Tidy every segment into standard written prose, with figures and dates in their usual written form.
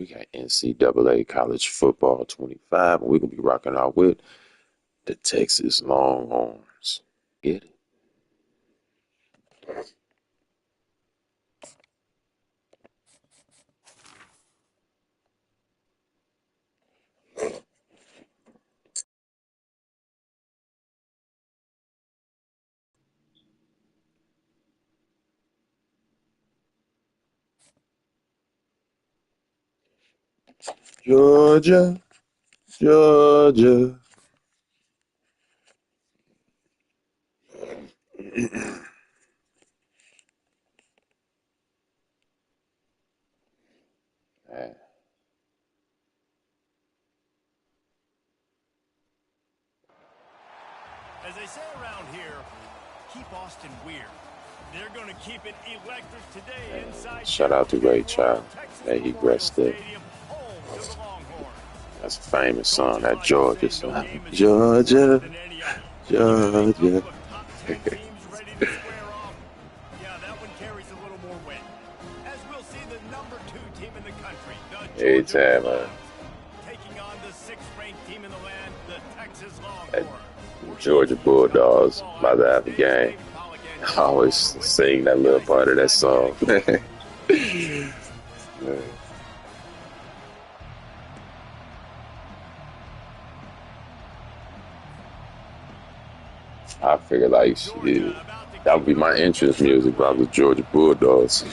We got NCAA college football 25, and we're gonna be rocking out with the Texas Longhorns. Get it? Georgia, Georgia. Man, As they say around here, keep Austin weird. They're going to keep it electric today inside shout out to Ray Child. Texas May he Memorial rest there. Stadium, home to the Longhorns. That's a famous Coach song, would that like to Georgia say no song. game is more important Georgia, than any other. When you have a Georgia. couple of top 10 teams ready to square off, yeah, that one carries a little more weight. As we'll see the number 2 team in the country, the Every Georgia time, Bulldogs, taking on the 6th-ranked team in the land, the Texas that Longhorns. Georgia Bulldogs about to have a game. I always sing that little part of that song. I figured like shit, that would be my entrance music if I was Georgia Bulldogs.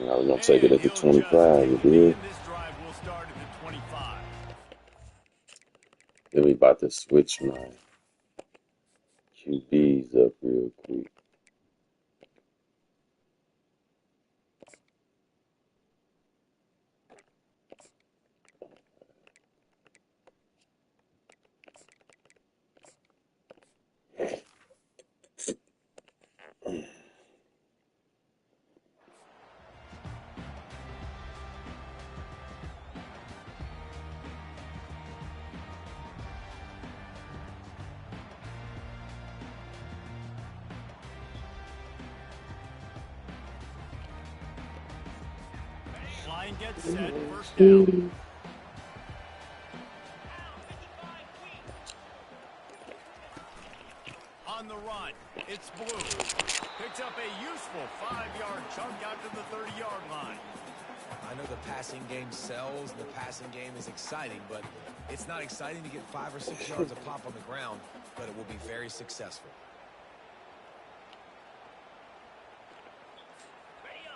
I was gonna take it at the 25, you did. Then we about to switch my QBs up real quick. Line gets set, first down. On the run, it's Blue. Picks up a useful 5-yard chunk out to the 30-yard line. I know the passing game sells, the passing game is exciting, but it's not exciting to get 5 or 6 yards a pop on the ground, but it will be very successful.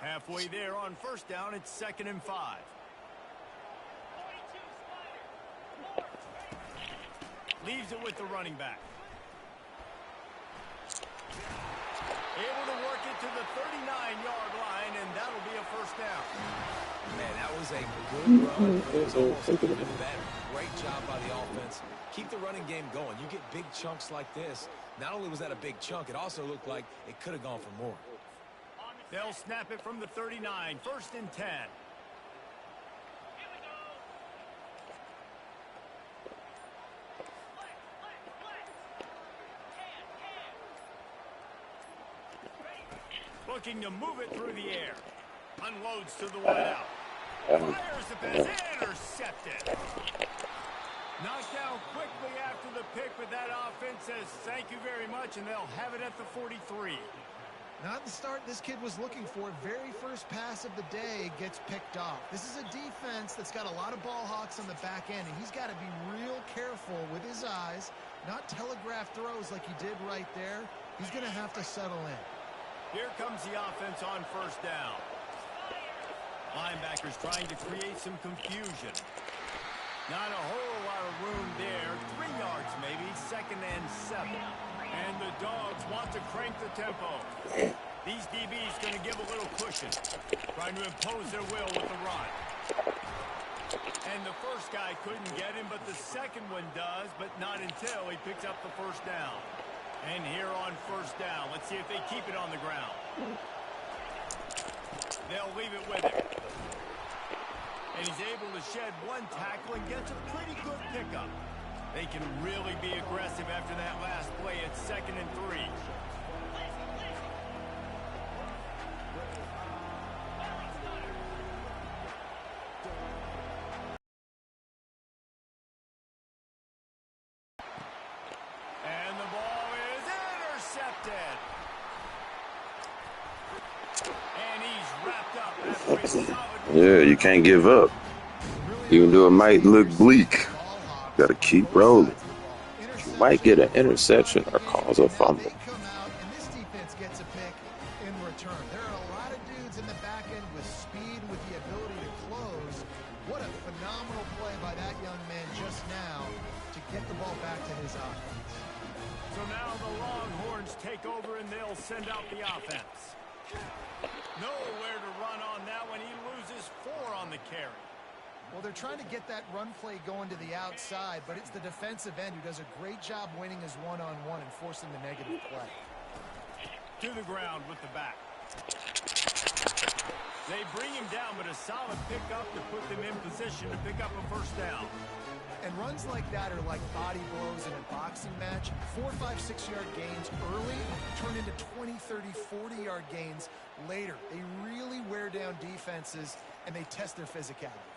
Halfway there on first down, it's 2nd and 5. Leaves it with the running back. Able to work it to the 39-yard line, and that'll be a first down. Man, that was a good run, but it was almost even better. Great job by the offense. Keep the running game going. You get big chunks like this. Not only was that a big chunk, it also looked like it could have gone for more. They'll snap it from the 39, 1st and 10. Looking to move it through the air. Unloads to the wideout. Fires the pass, intercepted. Knocked down quickly after the pick, but that offense says thank you very much, and they'll have it at the 43. Not the start this kid was looking for. Very first pass of the day gets picked off. This is a defense that's got a lot of ball hawks on the back end, and he's got to be real careful with his eyes, not telegraph throws like he did right there. He's going to have to settle in. Here comes the offense on first down. Linebackers trying to create some confusion. Not a whole lot of room there. 3 yards maybe, 2nd and 7. And the Dogs want to crank the tempo. These DBs going to give a little cushion, trying to impose their will with the run. And the first guy couldn't get him, but the second one does, but not until he picks up the first down. And here on first down, let's see if they keep it on the ground. They'll leave it with him. And he's able to shed one tackle and gets a pretty good pickup. They can really be aggressive after that last play at 2nd and 3. instead. And he's wrapped up after a solid Yeah, you can't give up. Even though it might look bleak, got to keep rolling. You might get an interception or cause a fumble. They come out, and this defense gets a pick in return. There are a lot of dudes in the back end with speed, with the ability to close. What a phenomenal play by that young man just now to get the ball back to his offense. So now the Longhorns take over, and they'll send out the offense. Nowhere to run on that one. He loses 4 on the carry. Well, they're trying to get that run play going to the outside, but it's the defensive end who does a great job winning his one-on-one and forcing the negative play. To the ground with the back. They bring him down, but a solid pickup to put them in position to pick up a first down. And runs like that are like body blows in a boxing match. 4, 5, 6-yard gains early turn into 20, 30, 40-yard gains later. They really wear down defenses, and they test their physicality.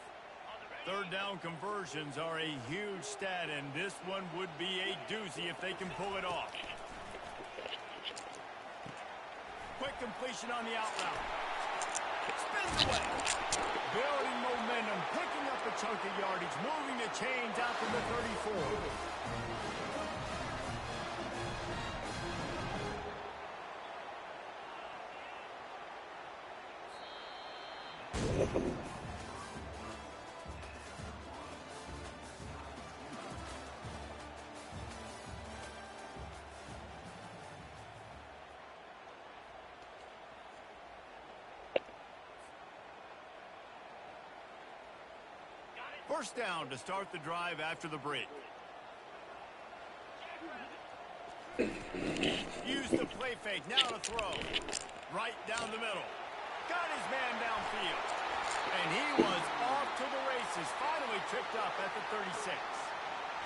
Third down conversions are a huge stat, and this one would be a doozy if they can pull it off. Quick completion on the out route. Spins away. Building momentum, picking up a chunk of yardage, moving the chains out to the 34. First down to start the drive after the break. Use the play fake. Now to throw. Right down the middle. Got his man downfield. And he was off to the races. Finally tripped up at the 36.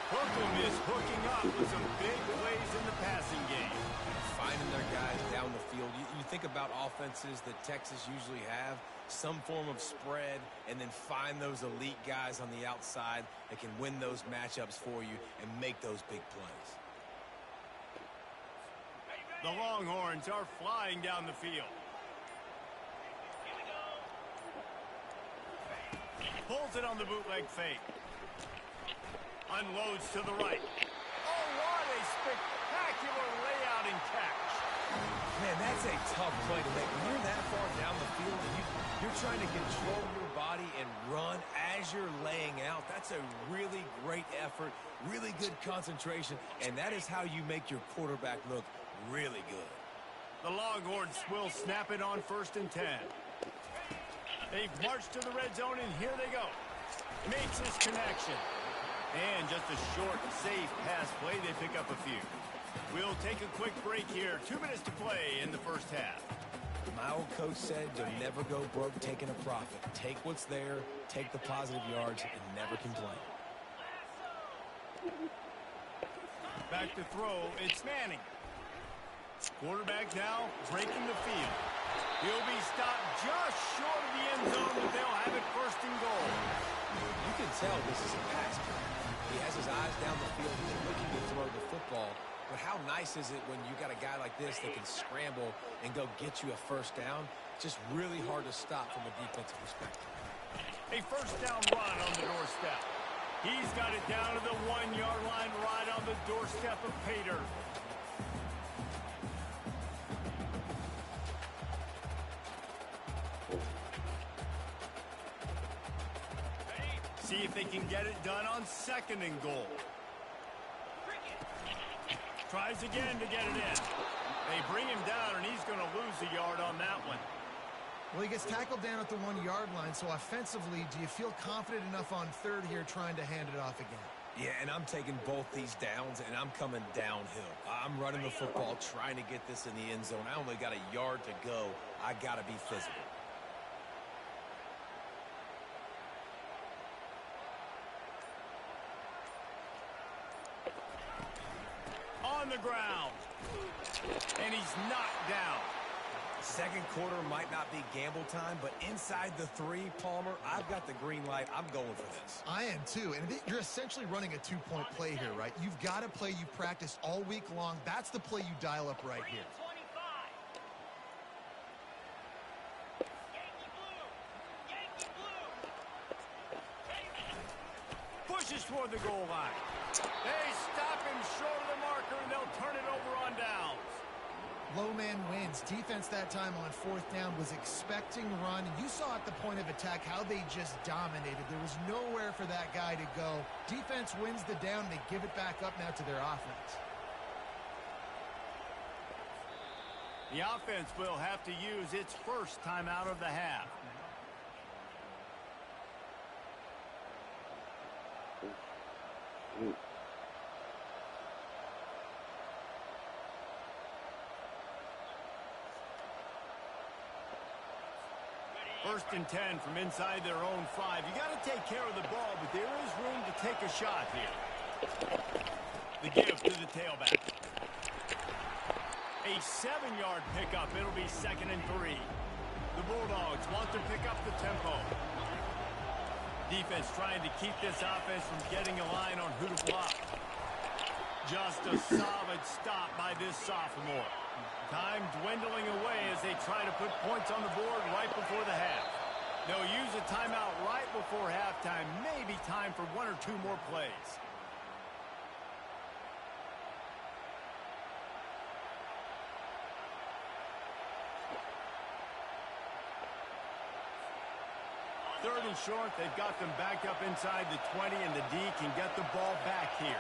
Brooklyn is hooking up with some big plays in the passing game. Finding their guys down the field. You think about offenses that Texas usually have, some form of spread, and then find those elite guys on the outside that can win those matchups for you and make those big plays. The Longhorns are flying down the field. Pulls it on the bootleg fake. Unloads to the right. Oh, what a spectacular layout and catch. Man, that's a tough play to make. When you're that far down the field and you're trying to control your body and run as you're laying out, that's a really great effort, really good concentration, and that is how you make your quarterback look really good. The Longhorns will snap it on 1st and 10. They've marched to the red zone, and here they go. Makes his connection. And just a short, safe pass play. They pick up a few. We'll take a quick break here. 2 minutes to play in the first half. My old coach said you'll never go broke taking a profit. Take what's there, take the positive yards, and never complain. Back to throw. It's Manning. Quarterback now breaking the field. He'll be stopped just short of the end zone, but they'll have it 1st and goal. You can tell this is a pass play. He has his eyes down the field. He's looking to throw the football. But how nice is it when you got a guy like this that can scramble and go get you a first down? Just really hard to stop from a defensive perspective. A first down run on the doorstep. He's got it down to the 1-yard line right on the doorstep of Pater. See if they can get it done on 2nd and goal. Tries again to get it in. They bring him down, and he's going to lose a yard on that one. Well, he gets tackled down at the 1-yard line, so offensively, do you feel confident enough on 3rd here trying to hand it off again? Yeah, and I'm taking both these downs, and I'm coming downhill. I'm running the football, trying to get this in the end zone. I only got a yard to go. I got to be physical. On the ground. And he's knocked down. Second quarter might not be gamble time, but inside the 3, Palmer, I've got the green light. I'm going for this. I am too. And you're essentially running a 2-point play here, right? You've got a play you practiced all week long. That's the play you dial up right here. Pushes toward the goal line. They stop him short of the marker, and they'll turn it over on downs. Low man wins. Defense that time on 4th down was expecting run. You saw at the point of attack how they just dominated. There was nowhere for that guy to go. Defense wins the down. They give it back up now to their offense. The offense will have to use its first timeout of the half. First and 10 from inside their own 5. You got to take care of the ball, but there is room to take a shot here. The give to the tailback. A 7-yard pickup. It'll be 2nd and 3. The Bulldogs want to pick up the tempo. Defense trying to keep this offense from getting a line on who to block. Just a solid stop by this sophomore. Time dwindling away as they try to put points on the board right before the half. They'll use a timeout right before halftime. Maybe time for 1 or 2 more plays. Third and short, they've got them back up inside the 20, and the D can get the ball back here.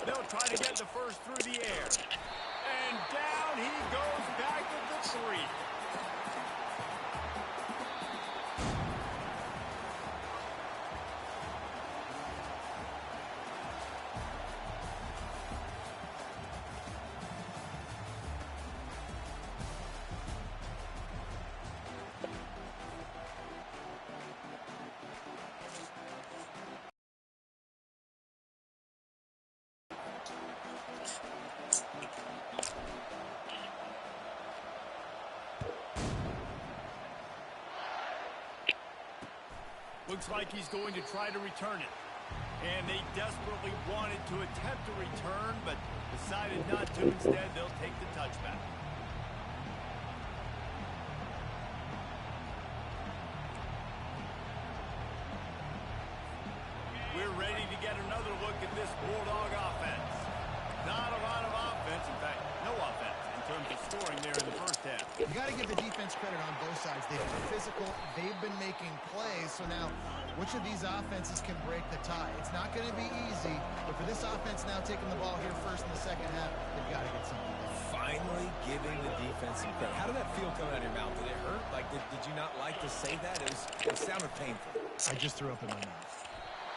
They'll try to get the first through the air. And down he goes back at the 3. Looks like he's going to try to return it. And they desperately wanted to attempt a return, but decided not to. Instead, they'll take the touchback. We're ready to get another look at this Bulldog offense. Not a lot of offense. In fact, no offense in terms of scoring there in the first half. You got to give the defense credit on both sides. They've been physical. They've been making plays. So now, which of these offenses can break the tie? It's not going to be easy, but for this offense now taking the ball here first in the second half, they've got to get something. Finally giving the defense some credit. How did that feel coming out of your mouth? Did it hurt? Like, did you not like to say that? It sounded painful. I just threw up in my mouth.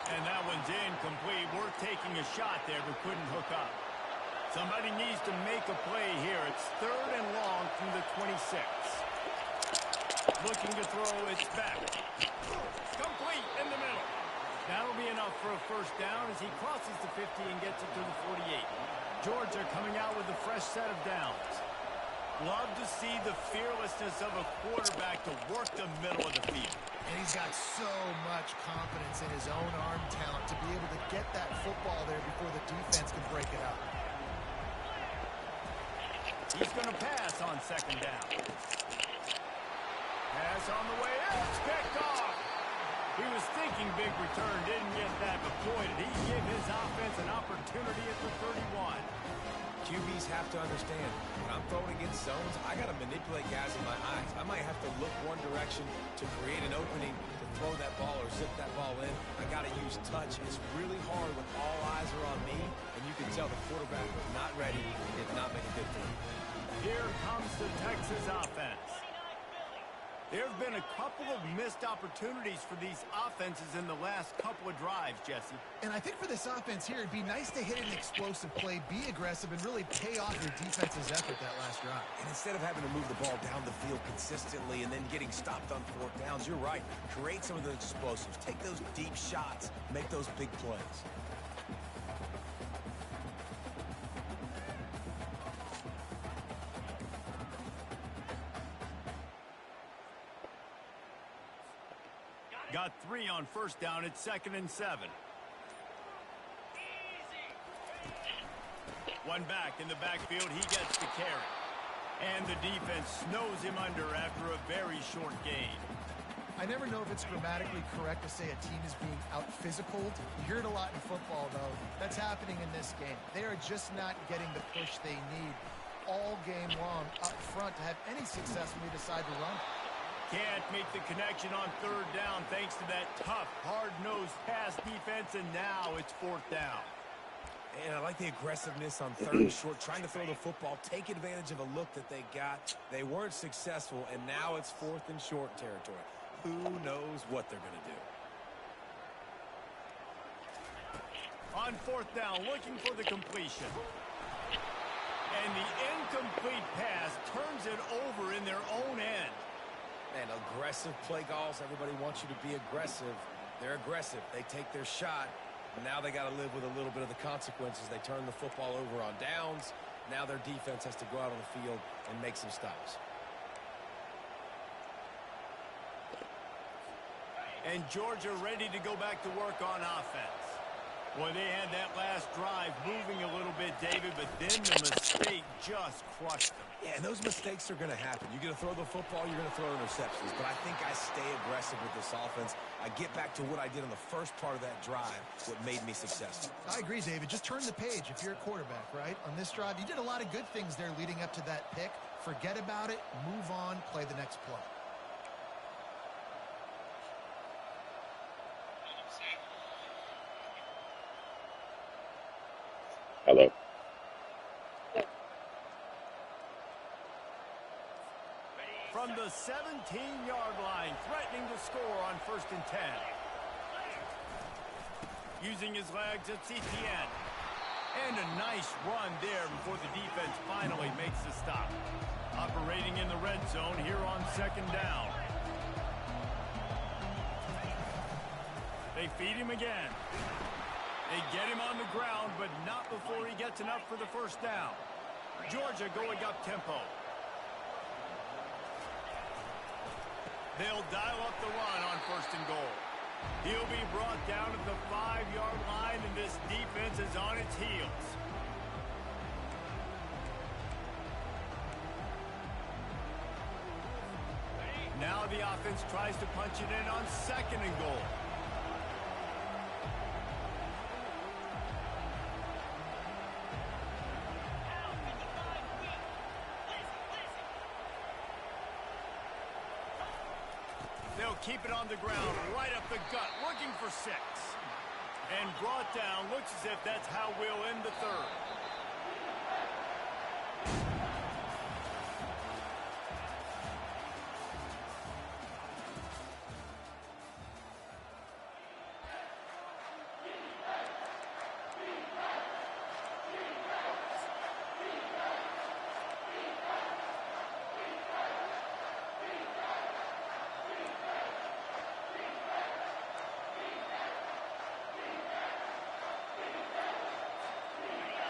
And that one's incomplete. We're taking a shot there, but couldn't hook up. Somebody needs to make a play here. It's 3rd and long from the 26. Looking to throw, it's back. Complete in the middle. That'll be enough for a first down as he crosses the 50 and gets it to the 48. Georgia coming out with a fresh set of downs. Love to see the fearlessness of a quarterback to work the middle of the field. And he's got so much confidence in his own arm talent to be able to get that football there before the defense can break it up. He's going to pass on 2nd down. Pass on the way out. It's picked off. He was thinking big return, didn't get that, but boy, did he give his offense an opportunity at the 31. QBs have to understand, when I'm throwing against zones, I got to manipulate guys in my eyes. I might have to look one direction to create an opening to throw that ball or zip that ball in. I got to use touch. It's really hard when all eyes are on me, and you can tell the quarterback was not ready and did not make a good throw. Here comes the Texas offense. There have been a couple of missed opportunities for these offenses in the last couple of drives, Jesse. And I think for this offense here, it'd be nice to hit an explosive play, be aggressive, and really pay off your defense's effort that last drive. And instead of having to move the ball down the field consistently and then getting stopped on 4th downs, you're right. Create some of those explosives. Take those deep shots. Make those big plays. got 3 on first down at 2nd and 7. One back in the backfield. He gets the carry. And the defense snows him under after a very short gain. I never know if it's grammatically correct to say a team is being out-physicaled. You hear it a lot in football, though. That's happening in this game. They are just not getting the push they need all game long up front to have any success when they decide to run. Can't make the connection on 3rd down thanks to that tough, hard-nosed pass defense, and now it's 4th down. And I like the aggressiveness on 3rd and short, trying to throw the football, take advantage of a look that they got. They weren't successful, and now it's 4th and short territory. Who knows what they're going to do? On 4th down, looking for the completion. And the incomplete pass turns it over in their own end. Man, aggressive play calls. Everybody wants you to be aggressive. They're aggressive. They take their shot. Now they got to live with a little bit of the consequences. They turn the football over on downs. Now their defense has to go out on the field and make some stops. And Georgia ready to go back to work on offense. Well, they had that last drive moving a little bit, David, but then the mistake just crushed them. Yeah, and those mistakes are going to happen. You're going to throw the football, you're going to throw interceptions. But I think I stay aggressive with this offense. I get back to what I did on the first part of that drive, what made me successful. I agree, David. Just turn the page if you're a quarterback, right? On this drive, you did a lot of good things there leading up to that pick. Forget about it, move on, play the next play. Hello. From the 17-yard line, threatening to score on 1st and 10. Using his legs, it's Etienne. And a nice run there before the defense finally makes the stop. Operating in the red zone here on 2nd down. They feed him again. They get him on the ground, but not before he gets enough for the 1st down. Georgia going up tempo. They'll dial up the run on 1st and goal. He'll be brought down at the 5-yard line, and this defense is on its heels. Now the offense tries to punch it in on 2nd and goal. They'll keep it on the ground, right up the gut, looking for 6. And brought down, looks as if that's how we'll end the 3rd.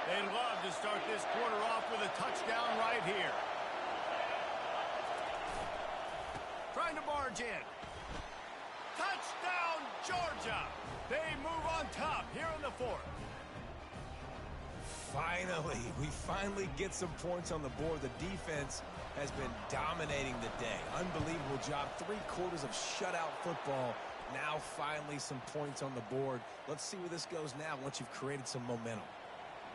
They'd love to start this quarter off with a touchdown right here. Trying to barge in. Touchdown, Georgia! They move on top here in the 4th. Finally, we finally get some points on the board. The defense has been dominating the day. Unbelievable job. 3 quarters of shutout football. Now finally some points on the board. Let's see where this goes now once you've created some momentum.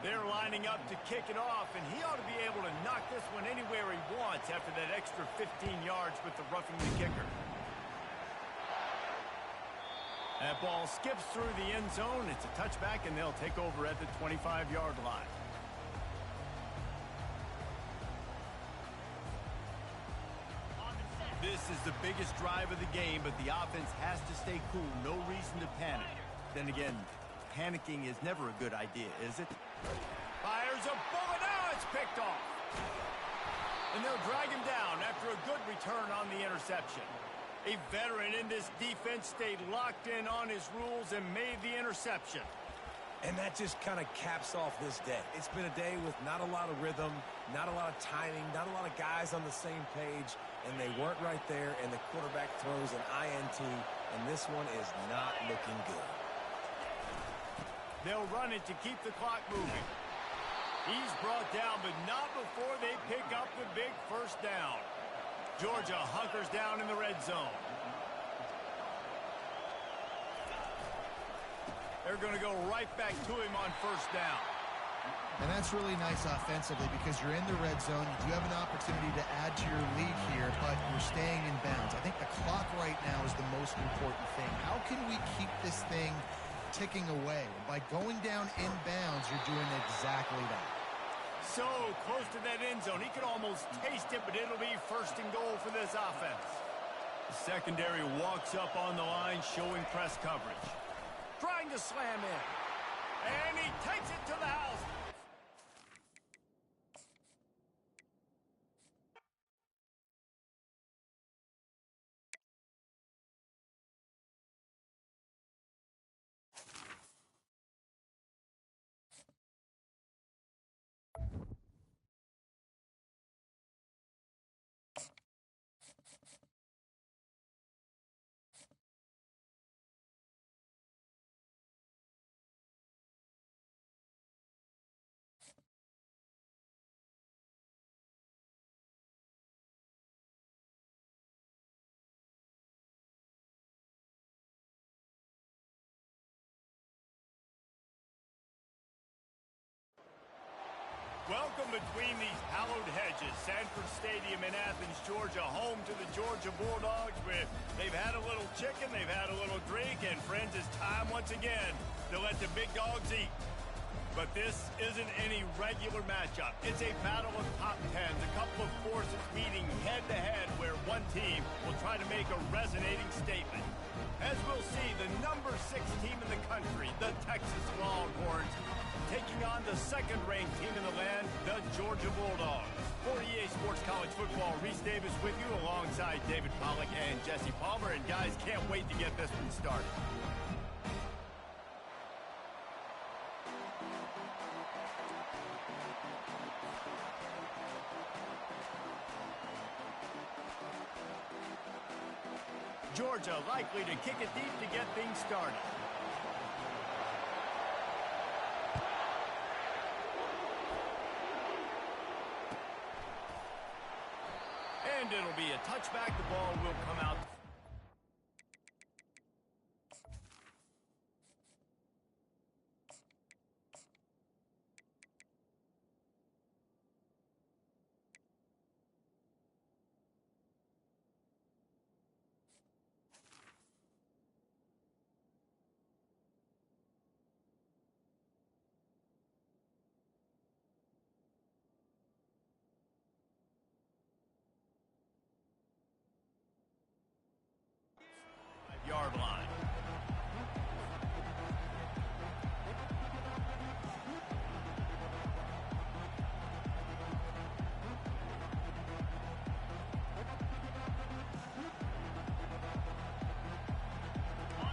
They're lining up to kick it off, and he ought to be able to knock this one anywhere he wants after that extra 15 yards with the roughing the kicker. That ball skips through the end zone. It's a touchback, and they'll take over at the 25-yard line. This is the biggest drive of the game, but the offense has to stay cool. No reason to panic. Then again, panicking is never a good idea, is it? Fires a bullet. Now it's picked off. And they'll drag him down after a good return on the interception. A veteran in this defense stayed locked in on his rules and made the interception. And that just kind of caps off this day. It's been a day with not a lot of rhythm, not a lot of timing, not a lot of guys on the same page, and they weren't right there, and the quarterback throws an INT, and this one is not looking good. They'll run it to keep the clock moving. He's brought down, but not before they pick up the big first down. Georgia hunkers down in the red zone. They're going to go right back to him on first down. And that's really nice offensively because you're in the red zone. You do have an opportunity to add to your lead here, but you're staying in bounds. I think the clock right now is the most important thing. How can we keep this thing ticking away? And by going down in bounds, you're doing exactly that. So close to that end zone. He could almost taste it, but it'll be first and goal for this offense. The secondary walks up on the line, showing press coverage. Trying to slam in. And he takes it to the house. Welcome between these hallowed hedges. Sanford Stadium in Athens, Georgia, home to the Georgia Bulldogs. They've had a little chicken, they've had a little drink, and friends, it's time once again to let the big dogs eat. But this isn't any regular matchup. It's a battle of top tens, a couple of forces meeting head-to-head where one team will try to make a resonating statement. As we'll see, the number 6 team in the country, the Texas Longhorns, taking on the second-ranked team in the land, the Georgia Bulldogs. For EA Sports College Football, Reese Davis with you alongside David Pollack and Jesse Palmer. And guys, can't wait to get this one started. Georgia likely to kick it deep to get things started. And it'll be a touchback. The ball will come out. Yard line.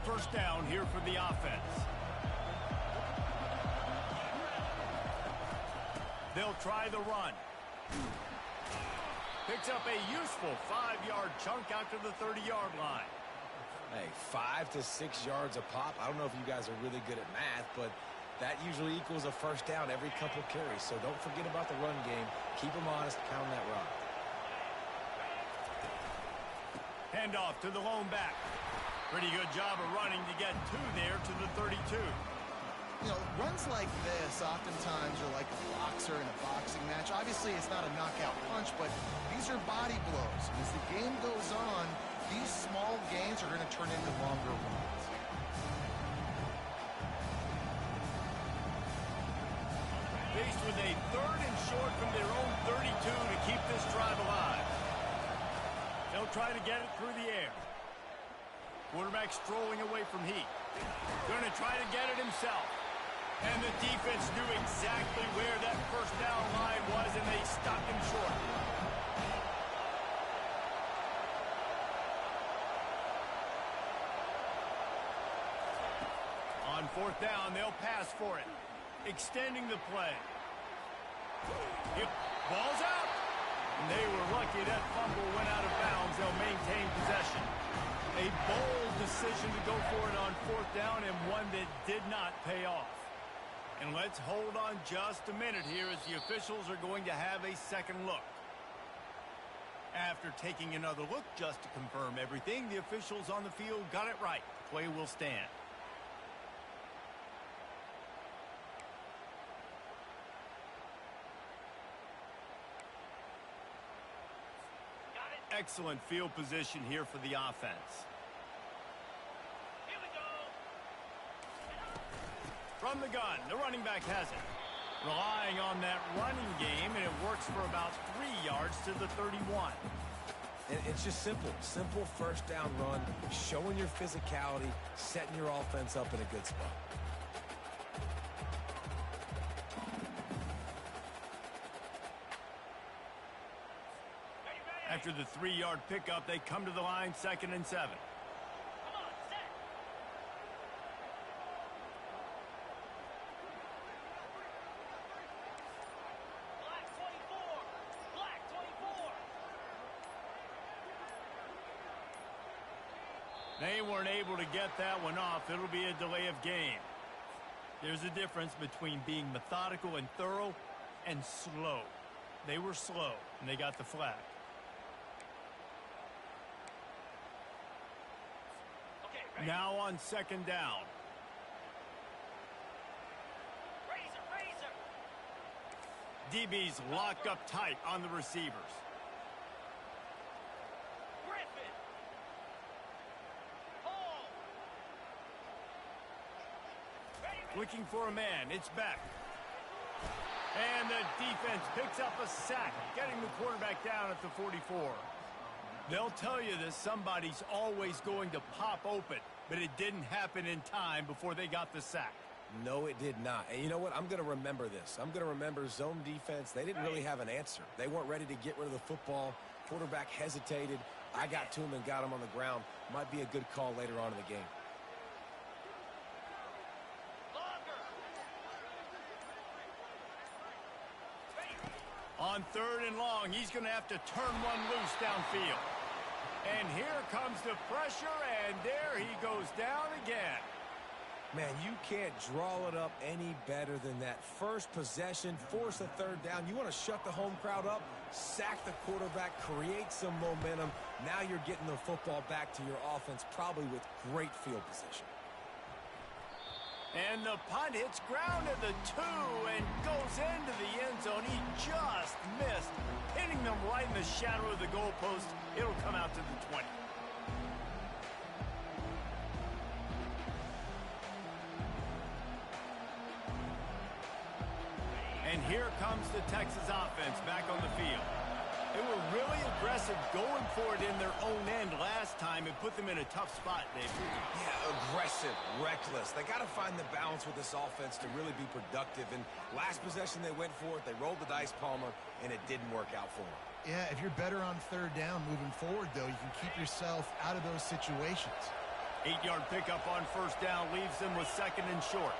First down here for the offense. They'll try the run. Picks up a useful 5-yard chunk out to the 30-yard line. Hey, 5 to 6 yards a pop. I don't know if you guys are really good at math, but that usually equals a first down every couple carries. So don't forget about the run game. Keep them honest, pound that rock. Handoff to the lone back. Pretty good job of running to get there to the 32. You know, runs like this oftentimes are like a boxer in a boxing match. Obviously, it's not a knockout punch, but these are body blows. As the game goes on, these small gains are going to turn into longer runs. Faced with a 3rd and short from their own 32 to keep this drive alive. They'll try to get it through the air. Quarterback strolling away from heat. Going to try to get it himself. And the defense knew exactly where that first down line was, and they stopped him short. On 4th down, they'll pass for it. Extending the play. Ball's out. And they were lucky that fumble went out of bounds. They'll maintain possession. A bold decision to go for it on 4th down, and one that did not pay off. And let's hold on just a minute here as the officials are going to have a second look. After taking another look just to confirm everything, the officials on the field got it right. Play will stand. Excellent field position here for the offense. Here we go. From the gun, the running back has it. Relying on that running game, and it works for about 3 yards to the 31. And it's just simple. Simple first down run, showing your physicality, setting your offense up in a good spot. After the 3-yard pickup, they come to the line, 2nd and 7. Come on, set. Black 24. Black 24. They weren't able to get that one off. It'll be a delay of game. There's a difference between being methodical and thorough and slow. They were slow, and they got the flag. Okay, ready. Now on 2nd down. Razor. DBs lock up tight on the receivers. Griffin. Hall. Ready. Looking for a man. It's back. And the defense picks up a sack, getting the quarterback down at the 44. They'll tell you this, somebody's always going to pop open, but it didn't happen in time before they got the sack. No, it did not. And you know what? I'm going to remember this. I'm going to remember zone defense. They didn't really have an answer. They weren't ready to get rid of the football. Quarterback hesitated. I got to him and got him on the ground. Might be a good call later on in the game. On 3rd and long, he's going to have to turn one loose downfield. And here comes the pressure, and there he goes down again. Man, you can't draw it up any better than that. First possession, force a 3rd down. You want to shut the home crowd up, sack the quarterback, create some momentum. Now you're getting the football back to your offense, probably with great field position. And the punt hits ground at the 2 and goes into the end zone. He just missed, hitting them right in the shadow of the goalpost. It'll come out to the 20. And here comes the Texas offense back on the field. They were really aggressive going for it in their own end last time and put them in a tough spot, Dave. Yeah, aggressive, reckless. They got to find the balance with this offense to really be productive. And last possession they went for it. They rolled the dice, Palmer, and it didn't work out for them. Yeah, if you're better on 3rd down moving forward, though, you can keep yourself out of those situations. 8-yard pickup on 1st down leaves them with 2nd and short.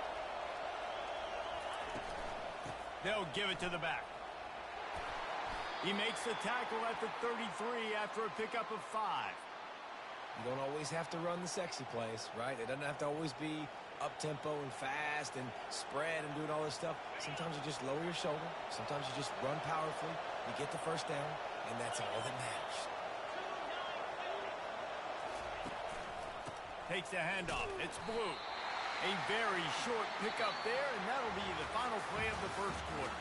They'll give it to the back. He makes the tackle at the 33 after a pickup of 5. You don't always have to run the sexy plays, right? It doesn't have to always be up-tempo and fast and spread and doing all this stuff. Sometimes you just lower your shoulder. Sometimes you just run powerfully. You get the 1st down, and that's all that matters. Takes the handoff. It's Blue. A very short pickup there, and that'll be the final play of the 1st quarter.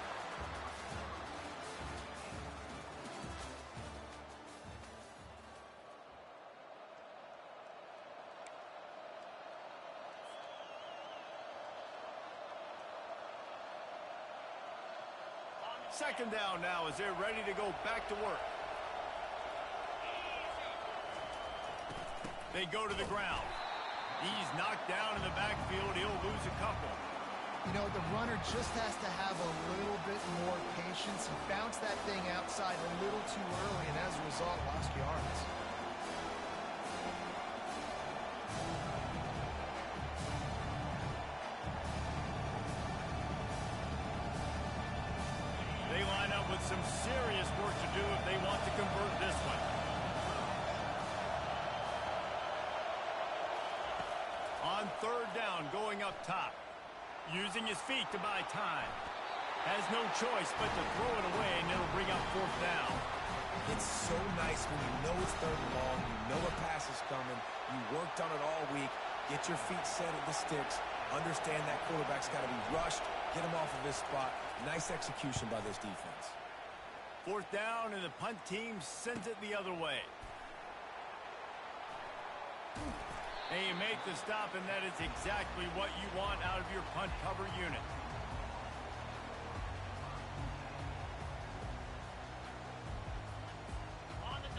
Second down now as they're ready to go back to work. They go to the ground. He's knocked down in the backfield. He'll lose a couple. You know, the runner just has to have a little bit more patience. He bounced that thing outside a little too early, and as a result, lost yards. They line up with some serious work to do if they want to convert this one. on third down going up top. Using his feet to buy time. Has no choice but to throw it away, and it'll bring up fourth down. It's so nice when you know it's third and long, you know a pass is coming, you worked on it all week, get your feet set at the sticks, understand that quarterback's got to be rushed, get him off of his spot. Nice execution by this defense. Fourth down, and the punt team sends it the other way. And you make the stop, and that is exactly what you want out of your punt cover unit.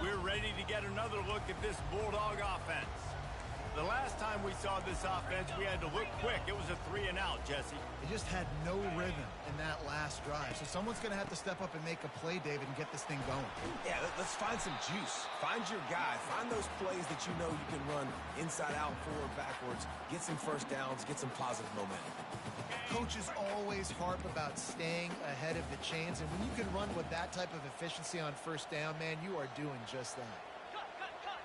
We're ready to get another look at this Bulldog offense. The last time we saw this offense, we had to look quick. It was a 3-and-out, Jesse. They just had no rhythm in that last drive. So someone's going to have to step up and make a play, David, and get this thing going. Yeah, let's find some juice. Find your guy. Find those plays that you know you can run inside out, forward, backwards. Get some first downs. Get some positive momentum. Coaches always harp about staying ahead of the chains, and when you can run with that type of efficiency on first down, man, you are doing just that. Cut, cut, cut.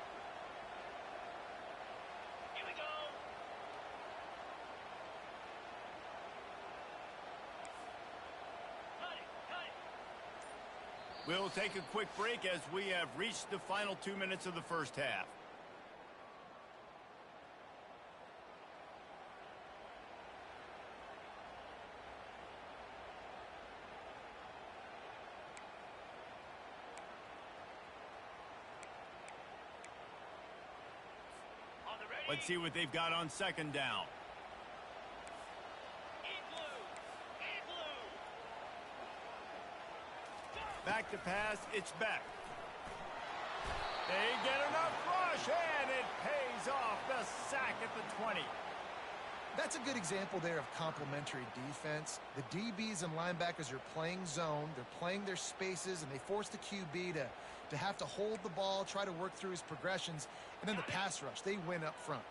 Here we go. Cut it, cut it. We'll take a quick break as we have reached the final 2 minutes of the first half. On the ready. Let's see what they've got on second down. Igloo. Igloo. Back to pass, it's back. They get enough rush, and it pays off. The sack at the 20. That's a good example there of complementary defense. The DBs and linebackers are playing zone, they're playing their spaces, and they force the QB to have to hold the ball, try to work through his progressions, and then the pass rush, they win up front.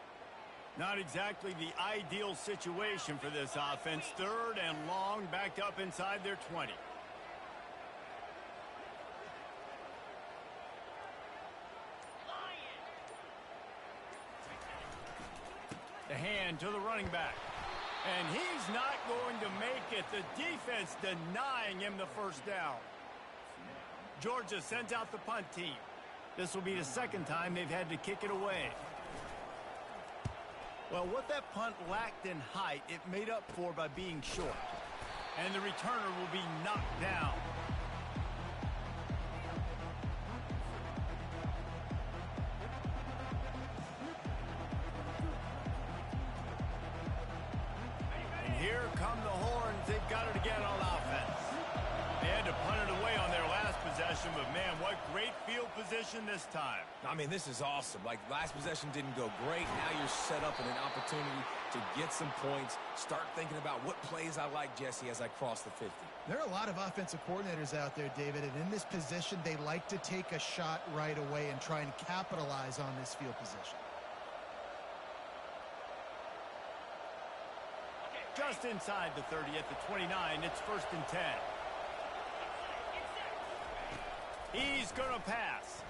Not exactly the ideal situation for this offense. Third and long, backed up inside their 20. The hand to the running back. And he's not going to make it. The defense denying him the first down. Georgia sends out the punt team. This will be the second time they've had to kick it away. Well, what that punt lacked in height, it made up for by being short. And the returner will be knocked down. Here come the Horns. They've got it again on offense. They had to punt it away on their last possession, but man, what great field position this time. I mean, this is awesome. Like, last possession didn't go great. Now you're set up in an opportunity to get some points. Start thinking about what plays I like, Jesse, as I cross the 50. There are a lot of offensive coordinators out there, David, and in this position, they like to take a shot right away and try and capitalize on this field position. Just inside the 30 at the 29, it's first and 10. He's going to pass.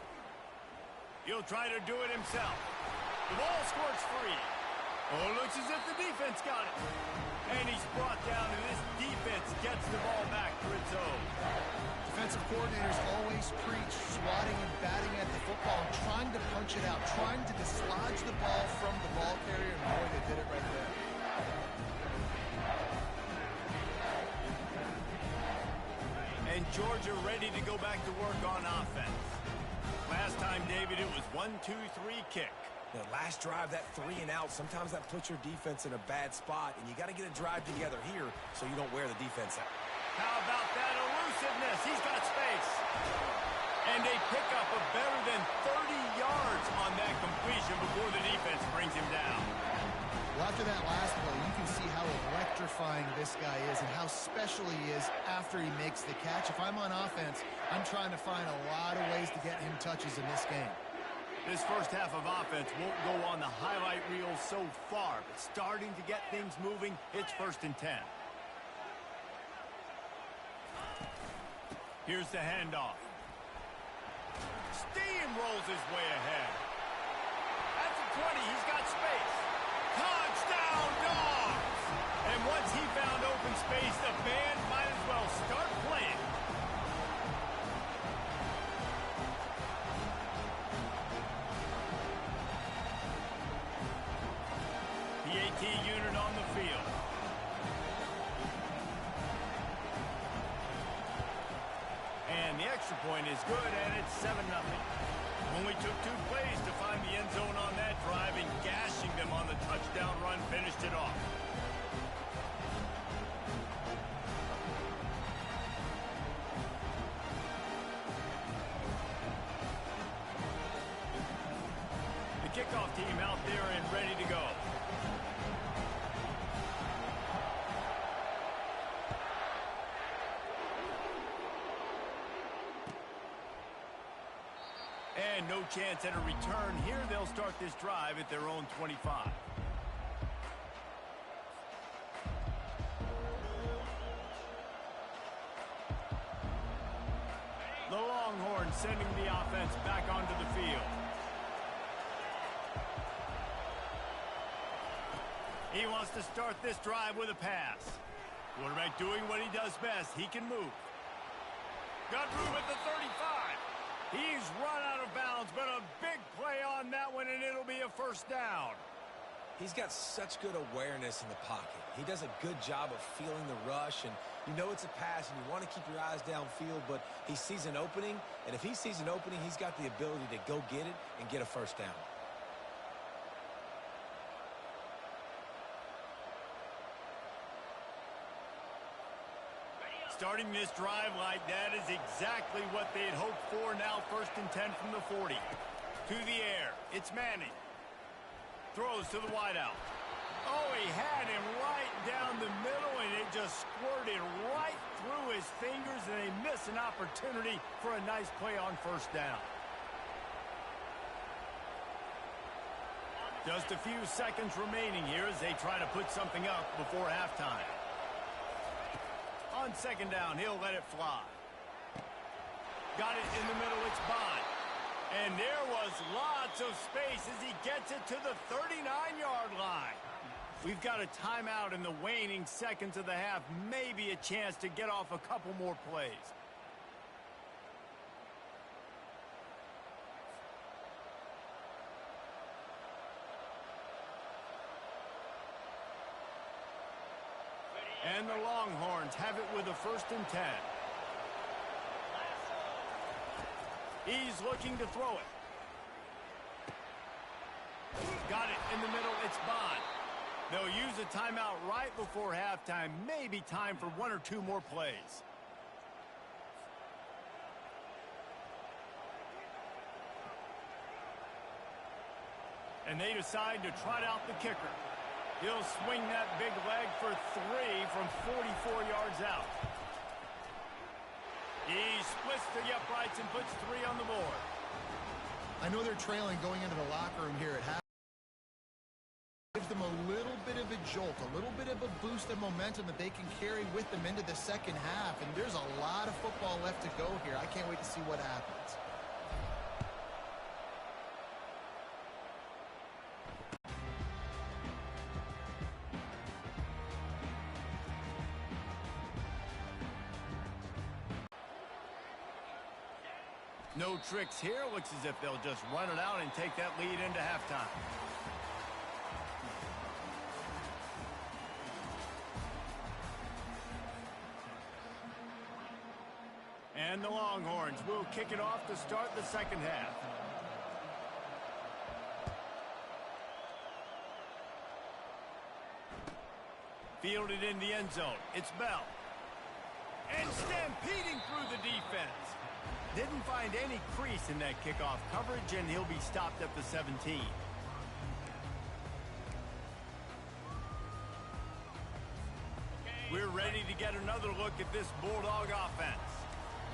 He'll try to do it himself. The ball squirts free. Oh, looks as if the defense got it. And he's brought down, and this defense gets the ball back for its own. Defensive coordinators always preach swatting and batting at the football and trying to punch it out, trying to dislodge the ball from the ball carrier, and boy, they did it right there. And Georgia ready to go back to work on offense. Last time, David, it was 1-2-3 kick. The last drive, that 3-and-out, sometimes that puts your defense in a bad spot, and you got to get a drive together here so you don't wear the defense out. How about that elusiveness? He's got space. And they pick up a better than 30 yards on that completion before the defense brings him down. Well, after that last play, you can see how electrifying this guy is and how special he is after he makes the catch. If I'm on offense, I'm trying to find a lot of ways to get him touches in this game. This first half of offense won't go on the highlight reel so far, but starting to get things moving, it's first and 10. Here's the handoff. Steamrolls his way ahead. At the 20, he's got space. Touchdown, Dogs! And once he found open space, the band might as well start playing. PAT unit on the field. And the extra point is good, and it's 7-0. Only took 2 plays to find the end zone on that drive, and gashing them on the touchdown run finished it off. The kickoff team out there and ready to go. And no chance at a return here. They'll start this drive at their own 25. The Longhorns sending the offense back onto the field. He wants to start this drive with a pass. Quarterback doing what he does best. He can move. Got room at the 35. He's run out of bounds, but a big play on that one, and it'll be a first down. He's got such good awareness in the pocket. He does a good job of feeling the rush, and you know it's a pass, and you want to keep your eyes downfield, but he sees an opening, and if he sees an opening, he's got the ability to go get it and get a first down. Starting this drive like that is exactly what they had hoped for. Now 1st and 10 from the 40. To the air. It's Manning. Throws to the wideout. Oh, he had him right down the middle, and it just squirted right through his fingers, and they miss an opportunity for a nice play on first down. Just a few seconds remaining here as they try to put something up before halftime. On 2nd down, he'll let it fly. Got it in the middle, it's Bond. And there was lots of space as he gets it to the 39-yard line. We've got a timeout in the waning seconds of the half. Maybe a chance to get off a couple more plays. And the Longhorns have it with a 1st and 10. He's looking to throw it. Got it in the middle. It's Bond. They'll use a timeout right before halftime. Maybe time for 1 or 2 more plays. And they decide to trot out the kicker. He'll swing that big leg for 3 from 44 yards out. He splits the uprights and puts 3 on the board. I know they're trailing going into the locker room here at half. Gives them a little bit of a jolt, a little bit of a boost of momentum that they can carry with them into the second half. And there's a lot of football left to go here. I can't wait to see what happens. No tricks here. Looks as if they'll just run it out and take that lead into halftime. And the Longhorns will kick it off to start the second half. Fielded in the end zone. It's Bell. And stampeding through the defense. Didn't find any crease in that kickoff coverage, and he'll be stopped at the 17. We're ready to get another look at this Bulldog offense.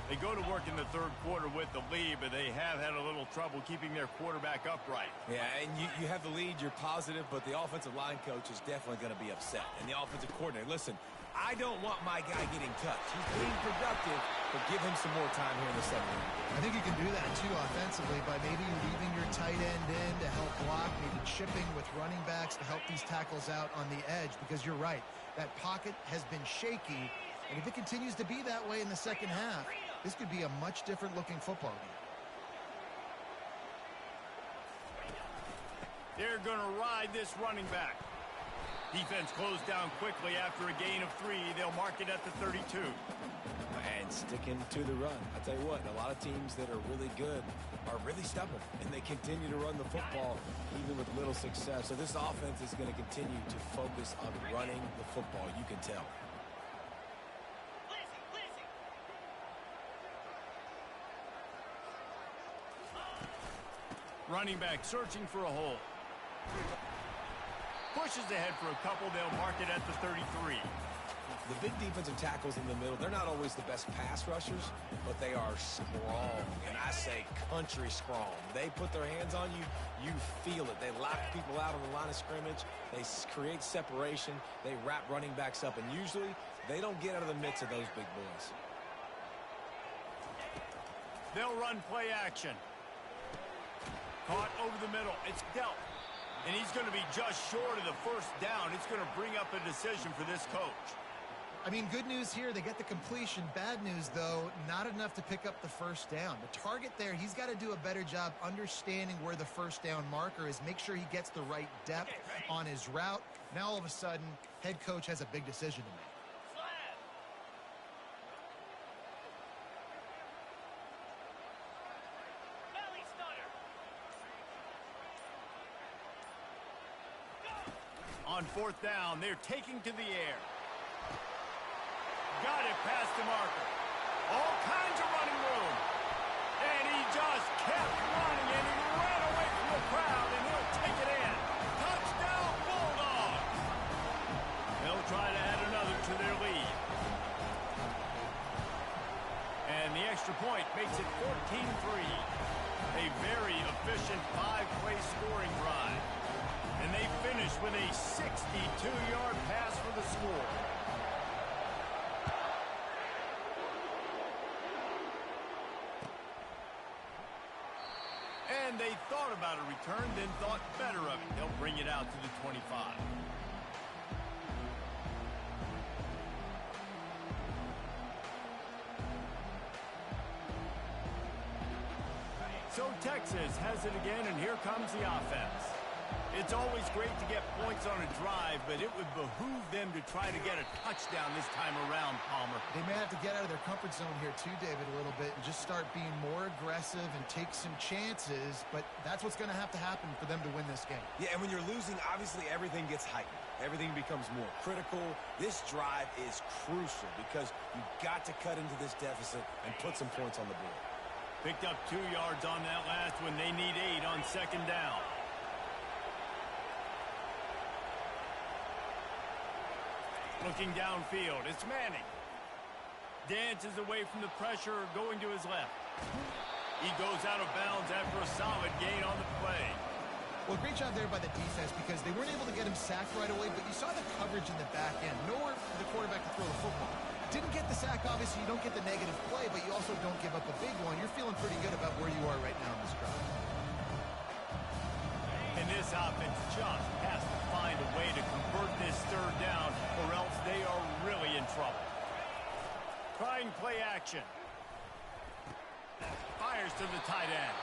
They go to work in the 3rd quarter with the lead, but they have had a little trouble keeping their quarterback upright. Yeah, and you have the lead, you're positive, but the offensive line coach is definitely going to be upset. And the offensive coordinator, listen, I don't want my guy getting touched. He's being productive, but give him some more time here in the second half. I think you can do that, too, offensively, by maybe leaving your tight end in to help block, maybe chipping with running backs to help these tackles out on the edge, because you're right. That pocket has been shaky, and if it continues to be that way in the second half, this could be a much different-looking football game. They're going to ride this running back. Defense closed down quickly after a gain of 3. They'll mark it at the 32. And sticking to the run. I tell you what, a lot of teams that are really good are really stubborn, and they continue to run the football even with little success. So this offense is going to continue to focus on running the football. You can tell. Running back searching for a hole. Pushes ahead for a couple. They'll mark it at the 33. The big defensive tackles in the middle, they're not always the best pass rushers, but they are strong, and I say country strong. They put their hands on you, you feel it. They lock people out on the line of scrimmage. They create separation. They wrap running backs up, and usually they don't get out of the mix of those big boys. They'll run play action. Caught over the middle. It's dealt. And he's going to be just short of the first down. It's going to bring up a decision for this coach. I mean, good news here, they get the completion. Bad news, though, not enough to pick up the first down. The target there, he's got to do a better job understanding where the first down marker is, make sure he gets the right depth on his route. Now, all of a sudden, head coach has a big decision to make. On fourth down, they're taking to the air. Got it past the marker. All kinds of running room. And he just kept running, and he ran away from the crowd, and he'll take it in. Touchdown, Bulldogs. They'll try to add another to their lead. And the extra point makes it 14-3. A very efficient 5-play scoring drive. And they finish with a 62-yard pass for the score. And they thought about a return, then thought better of it. They'll bring it out to the 25. So Texas has it again, and here comes the offense. It's always great to get points on a drive, but it would behoove them to try to get a touchdown this time around, Palmer. They may have to get out of their comfort zone here too, David, a little bit, and just start being more aggressive and take some chances, but that's what's going to have to happen for them to win this game. Yeah, and when you're losing, obviously everything gets heightened. Everything becomes more critical. This drive is crucial because you've got to cut into this deficit and put some points on the board. Picked up 2 yards on that last one. They need 8 on second down. Looking downfield, it's Manning. Dances away from the pressure, going to his left. He goes out of bounds after a solid gain on the play. Well, great job there by the defense because they weren't able to get him sacked right away, but you saw the coverage in the back end. Nowhere for the quarterback to throw the football. Didn't get the sack, obviously. You don't get the negative play, but you also don't give up a big one. You're feeling pretty good about where you are right now in this drive. And this offense just has to find a way to convert this third down, or else they are really in trouble. Trying play action. Fires to the tight end.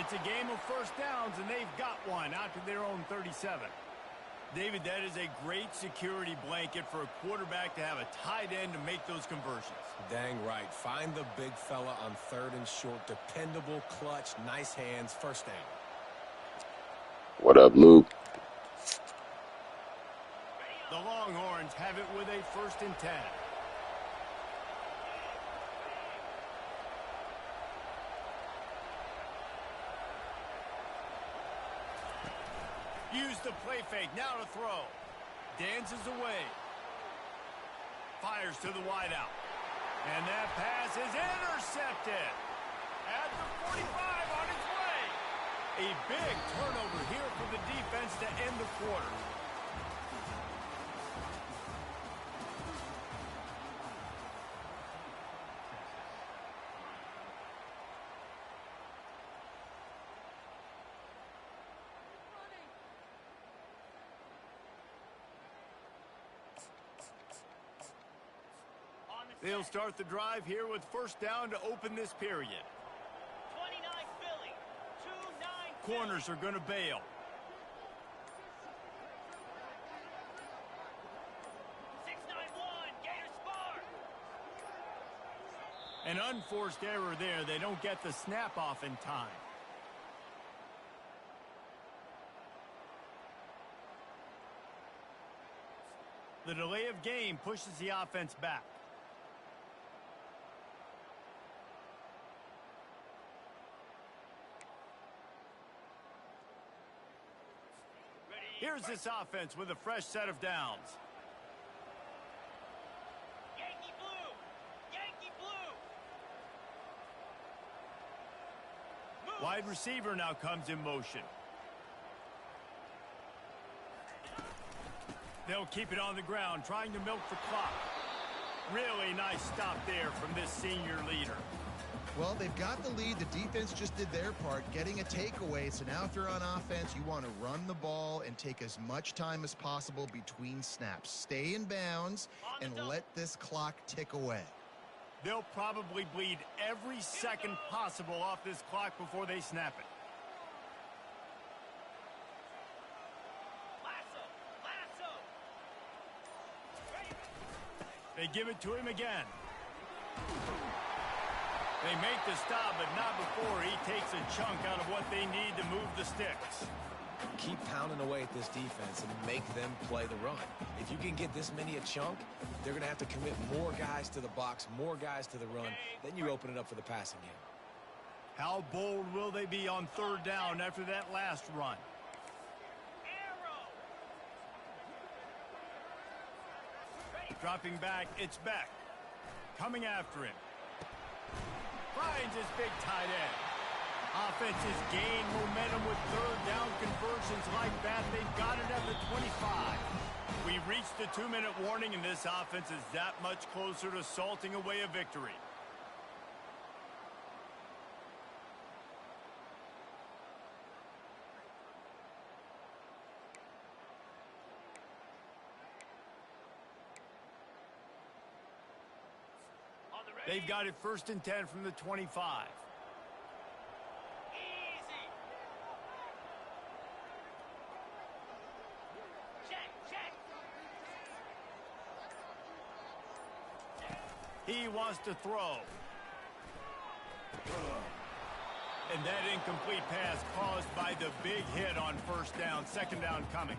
It's a game of first downs, and they've got one out to their own 37. David, that is a great security blanket for a quarterback to have a tight end to make those conversions. Dang right. Find the big fella on third and short. Dependable, clutch, nice hands, first down. What up, Luke? The Longhorns have it with a 1st and 10. Use the play fake, now to throw. Dances away. Fires to the wideout. And that pass is intercepted. At the 45 on its way. A big turnover here for the defense to end the quarter. They'll start the drive here with first down to open this period. 29 Philly. 2-9 Corners are going to bail. 6-9-1. Gators spark. An unforced error there. They don't get the snap off in time. The delay of game pushes the offense back. Ready. Here's this offense with a fresh set of downs. Yankee blue. Yankee blue. Move. Wide receiver now comes in motion. They'll keep it on the ground, trying to milk the clock. Really nice stop there from this senior leader. Well, they've got the lead. The defense just did their part, getting a takeaway. So now if you're on offense, you want to run the ball and take as much time as possible between snaps. Stay in bounds and let this clock tick away. They'll probably bleed every second possible off this clock before they snap it. Lasso. Lasso. Ready. They give it to him again. They make the stop, but not before he takes a chunk out of what they need to move the sticks. Keep pounding away at this defense and make them play the run. If you can get this many a chunk, they're going to have to commit more guys to the box, more guys to the run. Then you open it up for the passing game. How bold will they be on third down after that last run? Arrow. Ready. Dropping back, it's Beck. Coming after him. Finds his big tight end. Offenses gain momentum with third down conversions like that. They've got it at the 25. We've reached the 2-minute warning, and this offense is that much closer to salting away a victory. On the ready. They've got it 1st and 10 from the 25. Easy. Check. Check. He wants to throw. And that incomplete pass caused by the big hit on first down. Second down coming.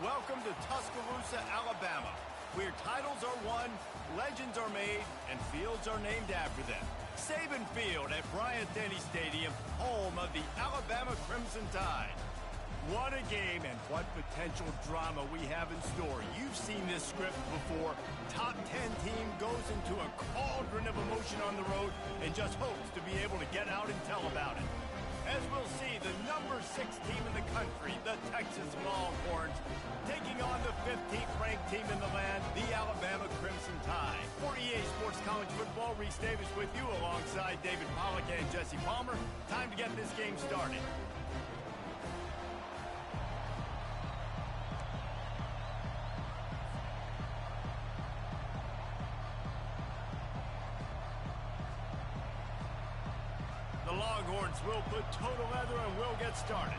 Welcome to Tuscaloosa, Alabama, where titles are won, legends are made, and fields are named after them. Saban Field at Bryant-Denny Stadium, home of the Alabama Crimson Tide. What a game and what potential drama we have in store. You've seen this script before. Top 10 team goes into a cauldron of emotion on the road and just hopes to be able to get out and tell about it. As we'll see, the number 6 team in the country, the Texas Longhorns, taking on the 15th ranked team in the land, the Alabama Crimson Tide. For EA Sports College Football, Reese Davis with you alongside David Pollack and Jesse Palmer. Time to get this game started. Longhorns will put total leather and we'll get started.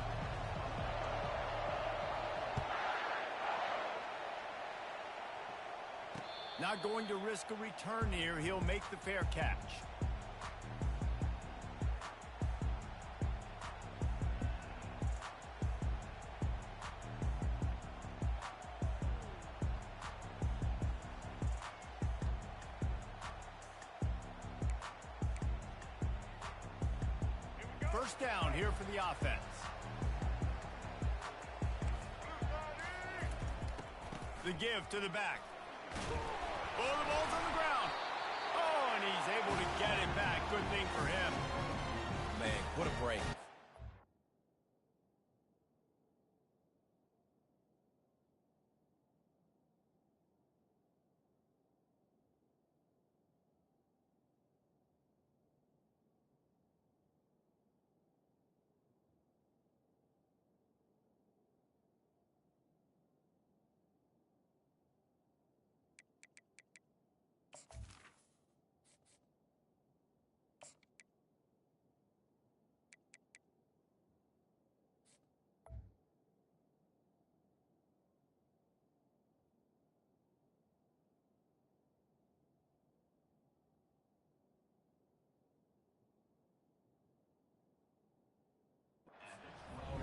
Not going to risk a return here. He'll make the fair catch. First down here for the offense. The give to the back. Oh, the ball's on the ground. Oh, and he's able to get it back. Good thing for him. Man, what a break.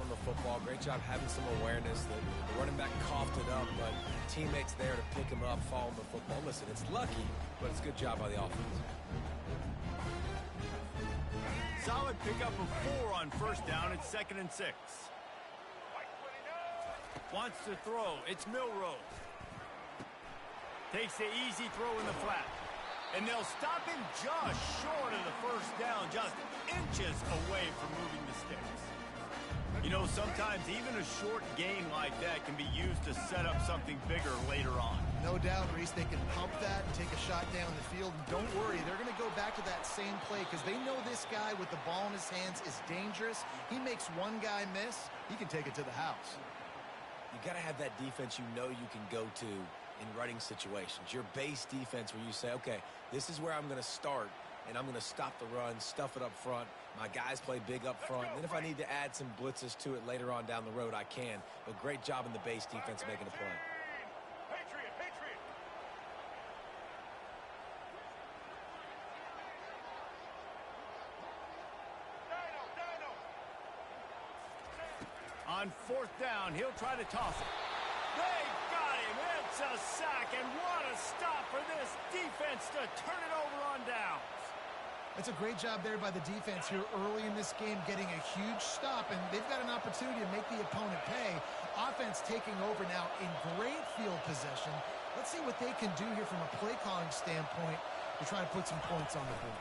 On the football, great job having some awareness. The running back coughed it up, but teammates there to pick him up, following the football. Listen, it's lucky, but it's a good job by the offense. Solid pickup of 4 on first down. It's 2nd and 6. Wants to throw. It's Milrow. Takes the easy throw in the flat. And they'll stop him just short of the first down, just inches away from moving the sticks. You know, sometimes even a short gain like that can be used to set up something bigger later on. No doubt, Reese, they can pump that and take a shot down the field. And don't worry, they're going to go back to that same play because they know this guy with the ball in his hands is dangerous. He makes one guy miss, he can take it to the house. You got to have that defense you know you can go to in running situations. Your base defense where you say, okay, this is where I'm going to start, and I'm going to stop the run, stuff it up front. My guys play big up front. And then if I need to add some blitzes to it later on down the road, I can. But great job in the base defense making a play. Patriot, Patriot. Dino. On 4th down, he'll try to toss it. They got him. It's a sack, and what a stop for this defense to turn it over on downs. That's a great job there by the defense here early in this game, getting a huge stop, and they've got an opportunity to make the opponent pay. Offense taking over now in great field possession. Let's see what they can do here from a play calling standpoint to try to put some points on the board.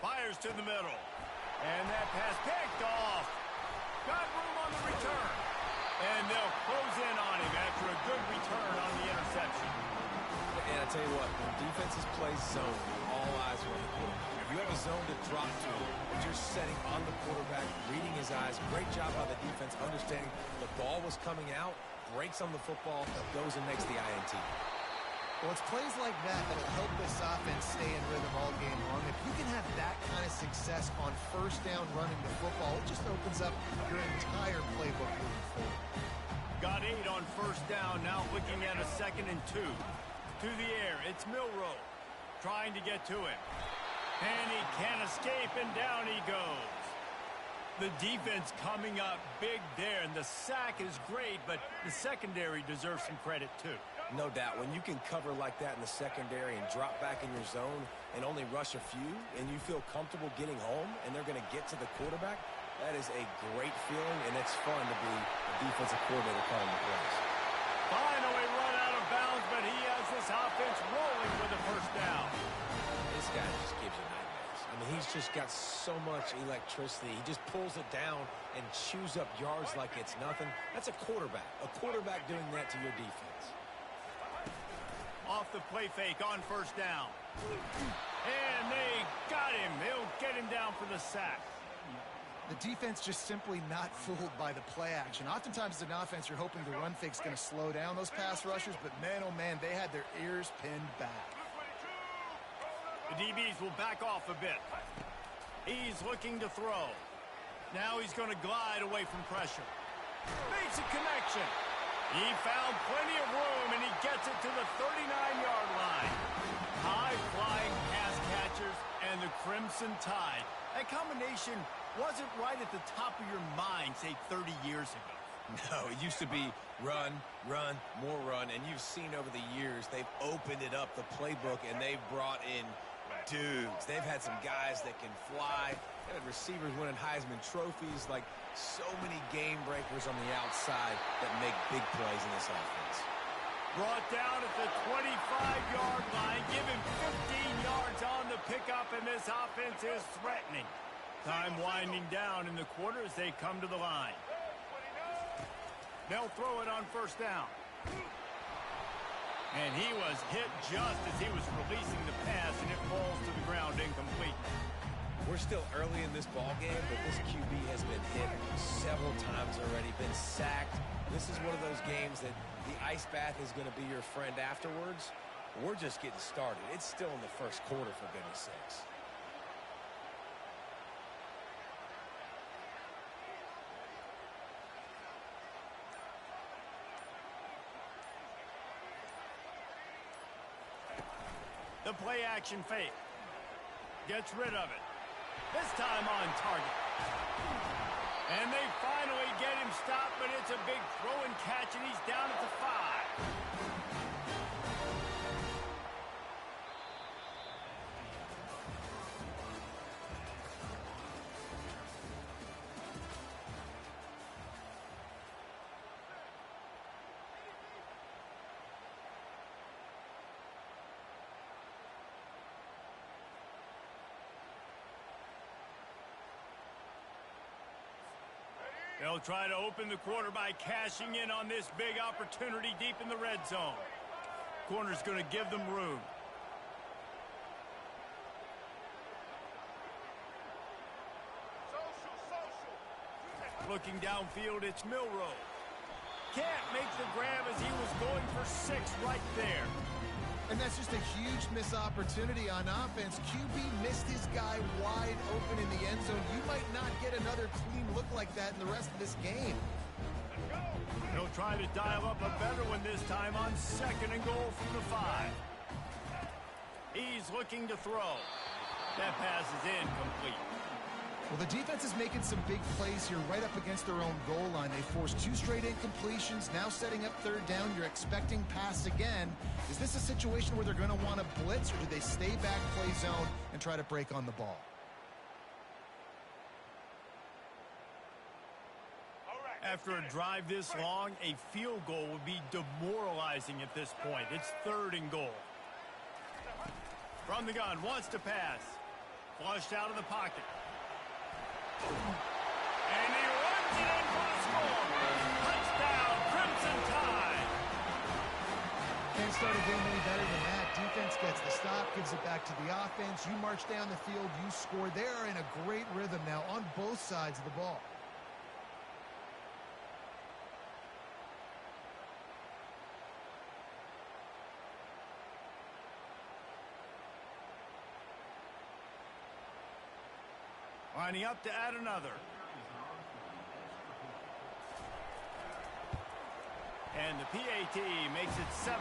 Fires to the middle. And that pass picked off. Got room on the return. And they'll close in on him after a good return on the interception. And I tell you what, when defenses play zone, all eyes are on the quarterback. If you have a zone to drop to, but you're setting on the quarterback, reading his eyes, great job by the defense, understanding the ball was coming out, breaks on the football, goes and makes the INT. Well, it's plays like that that'll help this offense stay in rhythm all game long. If you can have that kind of success on first down running the football, it just opens up your entire playbook moving forward. Got 8 on first down, now looking at a 2nd and 2. To the air, it's Milrow trying to get to him. And he can't escape, and down he goes. The defense coming up big there, and the sack is great, but the secondary deserves some credit too. No doubt. When you can cover like that in the secondary and drop back in your zone and only rush a few, and you feel comfortable getting home, and they're going to get to the quarterback, that is a great feeling, and it's fun to be a defensive coordinator calling the plays. Finally run out of bounds, but he has this offense rolling with a first down. This guy just gives you nightmares. I mean, he's just got so much electricity. He just pulls it down and chews up yards like it's nothing. That's a quarterback. A quarterback doing that to your defense. Off the play fake on first down. And they got him. He'll get him down for the sack. The defense just simply not fooled by the play action. Oftentimes as an offense, you're hoping the run fake's going to slow down those pass rushers, but man, oh man, they had their ears pinned back. The DBs will back off a bit. He's looking to throw. Now he's going to glide away from pressure. Makes a connection. He found plenty of room, and he gets it to the 39-yard line. High-flying pass catchers and the Crimson Tide. That combination wasn't right at the top of your mind, say, 30 years ago. No, it used to be run, run, more run, and you've seen over the years they've opened it up, the playbook, and they've brought in dudes. They've had some guys that can fly. They've had receivers winning Heisman trophies, like so many game breakers on the outside that make big plays in this offense. Brought down at the 25-yard line. Give him 15 yards on the pickup, and this offense is threatening. Time winding down in the quarter as they come to the line. They'll throw it on first down. And he was hit just as he was releasing the pass, and it falls to the ground incomplete. We're still early in this ball game, but this QB has been hit several times already, been sacked. This is one of those games that the ice bath is going to be your friend afterwards. We're just getting started. It's still in the first quarter, for goodness sakes. The play-action fake. Gets rid of it. This time on target. And they finally get him stopped, but it's a big throw and catch, and he's down at the 5. They'll try to open the quarter by cashing in on this big opportunity deep in the red zone. Corner's going to give them room. Looking downfield, it's Milroe. Can't make the grab as he was going for 6 right there. And that's just a huge missed opportunity on offense. QB missed his guy wide open in the end zone. You might not get another clean look like that in the rest of this game. He'll try to dial up a better one this time on 2nd and goal from the 5. He's looking to throw. That pass is incomplete. Well, the defense is making some big plays here right up against their own goal line. They forced 2 straight incompletions, now setting up 3rd down. You're expecting pass again. Is this a situation where they're going to want to blitz, or do they stay back, play zone, and try to break on the ball? After a drive this long, a field goal would be demoralizing at this point. It's 3rd and goal. From the gun, wants to pass. Flushed out of the pocket. And he runs it in for the score. Touchdown, Crimson Tide. Can't start a game any better than that. Defense gets the stop, gives it back to the offense. You march down the field, you score. They are in a great rhythm now on both sides of the ball. Lining up to add another. And the PAT makes it 7-0.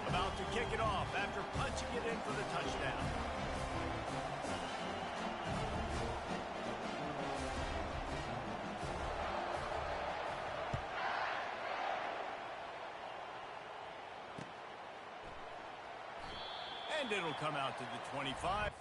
About to kick it off after punching it in for the touchdown. And it'll come out to the 25.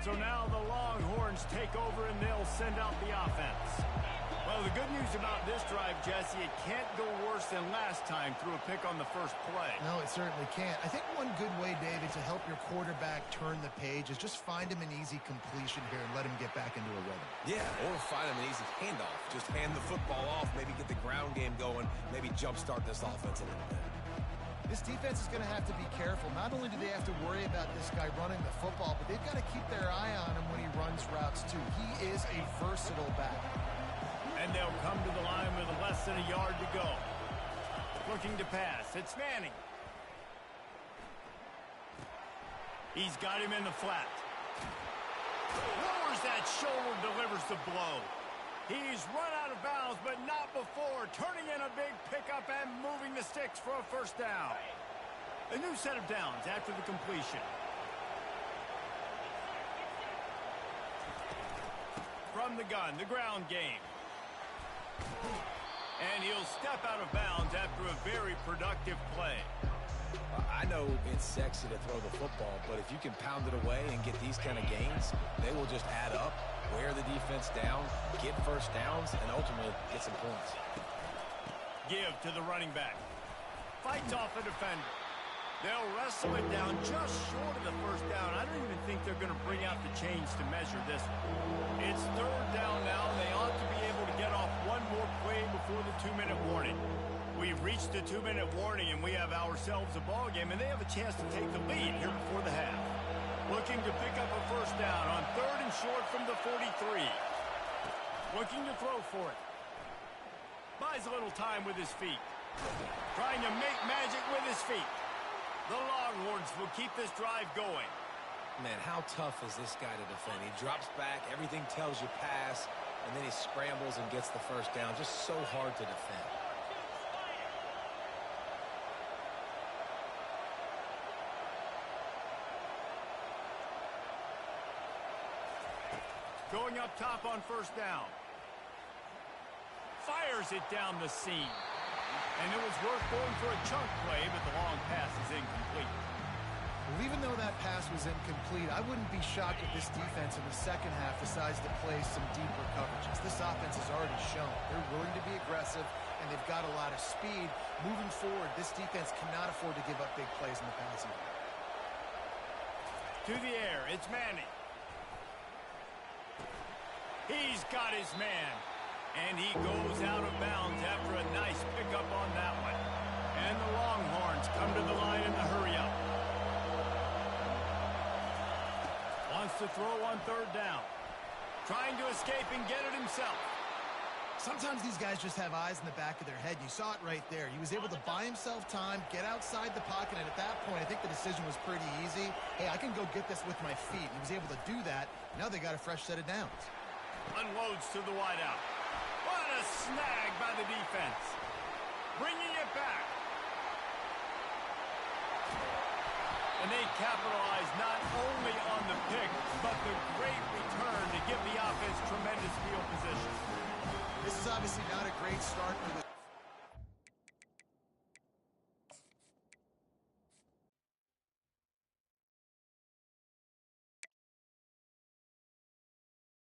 So now the Longhorns take over and they'll send out the offense. Well, the good news about this drive, Jesse, it can't go worse than last time through a pick on the first play. No, it certainly can't. I think one good way, David, to help your quarterback turn the page is just find him an easy completion here and let him get back into a rhythm. Yeah, or find him an easy handoff. Just hand the football off, maybe get the ground game going, maybe jumpstart this offense a little bit. This defense is going to have to be careful. Not only do they have to worry about this guy running the football, but they've got to keep their eye on him when he runs routes, too. He is a versatile back. And they'll come to the line with less than a yard to go. Looking to pass. It's Manning. He's got him in the flat. Lowers that shoulder, delivers the blow. He's run out of bounds, but not before. Turning in a big pickup and moving the sticks for a first down. A new set of downs after the completion. From the gun, the ground game. And he'll step out of bounds after a very productive play. I know it's sexy to throw the football, but if you can pound it away and get these kind of gains, they will just add up, wear the defense down, get first downs, and ultimately get some points. Give to the running back. Fights off a defender. They'll wrestle it down just short of the first down. I don't even think they're going to bring out the chains to measure this one. It's third down now. They ought to be able to get off one more play before the 2-minute warning. We've reached the 2-minute warning, and we have ourselves a ball game, and they have a chance to take the lead here before the half. Looking to pick up a first down on third and short from the 43. Looking to throw for it. Buys a little time with his feet. Trying to make magic with his feet. The Longhorns will keep this drive going. Man, how tough is this guy to defend? He drops back, everything tells you pass, and then he scrambles and gets the first down. Just so hard to defend. Going up top on first down. Fires it down the seam. And it was worth going for a chunk play, but the long pass is incomplete. Well, even though that pass was incomplete, I wouldn't be shocked if this defense in the second half decides to play some deeper coverages. This offense has already shown they're willing to be aggressive, and they've got a lot of speed. Moving forward, this defense cannot afford to give up big plays in the passing game. To the air, it's Manning. He's got his man. And he goes out of bounds after a nice pickup on that one. And the Longhorns come to the line in the hurry-up. Wants to throw on third down. Trying to escape and get it himself. Sometimes these guys just have eyes in the back of their head. You saw it right there. He was able to buy himself time, get outside the pocket, and at that point, I think the decision was pretty easy. Hey, I can go get this with my feet. He was able to do that. Now they got a fresh set of downs. Unloads to the wideout. What a snag by the defense. Bringing it back. And they capitalize not only on the pick, but the great return to give the offense tremendous field position. This is obviously not a great start for the